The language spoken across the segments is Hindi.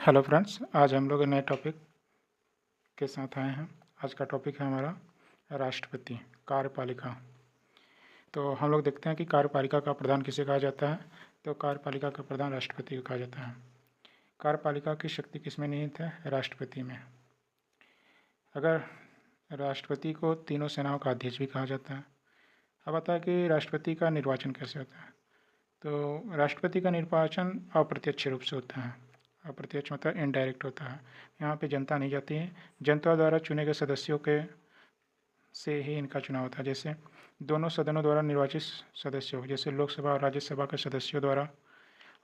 हेलो फ्रेंड्स, आज हम लोग नए टॉपिक के साथ आए हैं। आज का टॉपिक है हमारा राष्ट्रपति कार्यपालिका। तो हम लोग देखते हैं कि कार्यपालिका का प्रधान किसे कहा जाता है। तो कार्यपालिका का प्रधान राष्ट्रपति को कहा जाता है। कार्यपालिका की शक्ति किस में निहित है? राष्ट्रपति में। अगर राष्ट्रपति को तीनों सेनाओं का अध्यक्ष भी कहा जाता है। अब आता है कि राष्ट्रपति का निर्वाचन कैसे होता है। तो राष्ट्रपति का निर्वाचन अप्रत्यक्ष रूप से होता है। अप्रत्यक्ष मतलब इनडायरेक्ट होता है। यहाँ पे जनता नहीं जाती है, जनता द्वारा चुने गए सदस्यों के से ही इनका चुनाव होता है। जैसे दोनों सदनों द्वारा निर्वाचित सदस्यों, जैसे लोकसभा और राज्यसभा के सदस्यों द्वारा,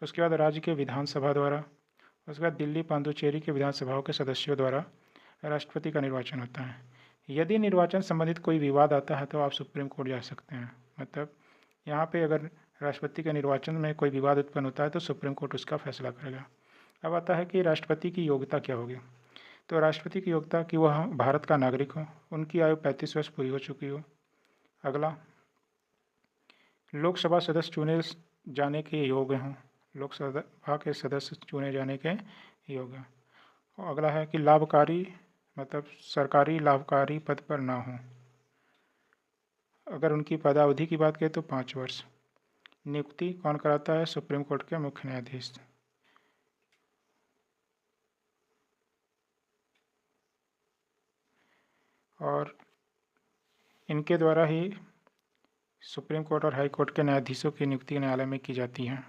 उसके बाद राज्य के विधानसभा द्वारा, उसके बाद दिल्ली पांडुचेरी के विधानसभाओं के सदस्यों द्वारा राष्ट्रपति का निर्वाचन होता है। यदि निर्वाचन संबंधित कोई विवाद आता है तो आप सुप्रीम कोर्ट जा सकते हैं। मतलब यहाँ पे अगर राष्ट्रपति के निर्वाचन में कोई विवाद उत्पन्न होता है तो सुप्रीम कोर्ट उसका फैसला करेगा। अब आता है कि राष्ट्रपति की योग्यता क्या होगी। तो राष्ट्रपति की योग्यता कि वह भारत का नागरिक हो, उनकी आयु 35 वर्ष पूरी हो चुकी हो। अगला, लोकसभा सदस्य चुने जाने के योग्य हों, लोकसभा के सदस्य चुने जाने के योग्य। और अगला है कि लाभकारी मतलब सरकारी लाभकारी पद पर ना हो। अगर उनकी पदावधि की बात करें तो 5 वर्ष। नियुक्ति कौन कराता है? सुप्रीम कोर्ट के मुख्य न्यायाधीश। और इनके द्वारा ही सुप्रीम कोर्ट और हाई कोर्ट के न्यायाधीशों की नियुक्ति न्यायालय में की जाती है।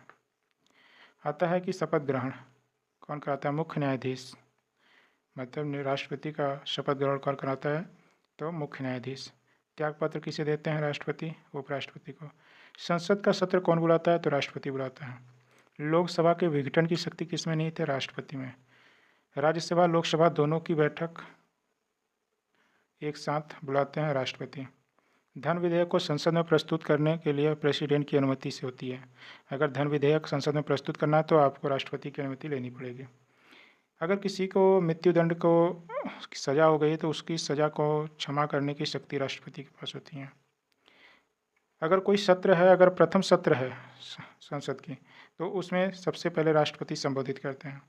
आता है कि शपथ ग्रहण कौन कराता है? मुख्य न्यायाधीश। मतलब राष्ट्रपति का शपथ ग्रहण कौन कराता है? तो मुख्य न्यायाधीश। त्यागपत्र किसे देते हैं? राष्ट्रपति, उपराष्ट्रपति को। संसद का सत्र कौन बुलाता है? तो राष्ट्रपति बुलाता है। लोकसभा के विघटन की शक्ति किसमें नहीं थे? राष्ट्रपति में। राज्यसभा लोकसभा दोनों की बैठक एक साथ बुलाते हैं राष्ट्रपति। धन विधेयक को संसद में प्रस्तुत करने के लिए प्रेसिडेंट की अनुमति से होती है। अगर धन विधेयक संसद में प्रस्तुत करना है तो आपको राष्ट्रपति की अनुमति लेनी पड़ेगी। अगर किसी को मृत्युदंड को सज़ा हो गई तो उसकी सज़ा को क्षमा करने की शक्ति राष्ट्रपति के पास होती है। अगर कोई सत्र है, अगर प्रथम सत्र है संसद की, तो उसमें सबसे पहले राष्ट्रपति संबोधित करते हैं।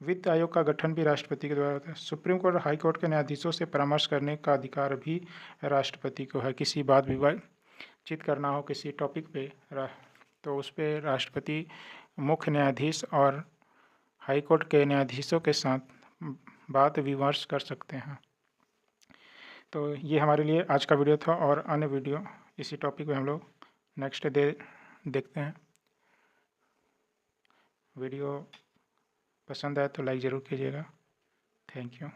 वित्त आयोग का गठन भी राष्ट्रपति के द्वारा होता है। सुप्रीम कोर्ट और हाई कोर्ट के न्यायाधीशों से परामर्श करने का अधिकार भी राष्ट्रपति को है। किसी बात विवाचित करना हो किसी टॉपिक पे तो उस पर राष्ट्रपति मुख्य न्यायाधीश और हाई कोर्ट के न्यायाधीशों के साथ बात विमर्श कर सकते हैं। तो ये हमारे लिए आज का वीडियो था, और अन्य वीडियो इसी टॉपिक पे हम लोग नेक्स्ट डे देखते हैं। वीडियो पसंद आए तो लाइक ज़रूर कीजिएगा। Thank you.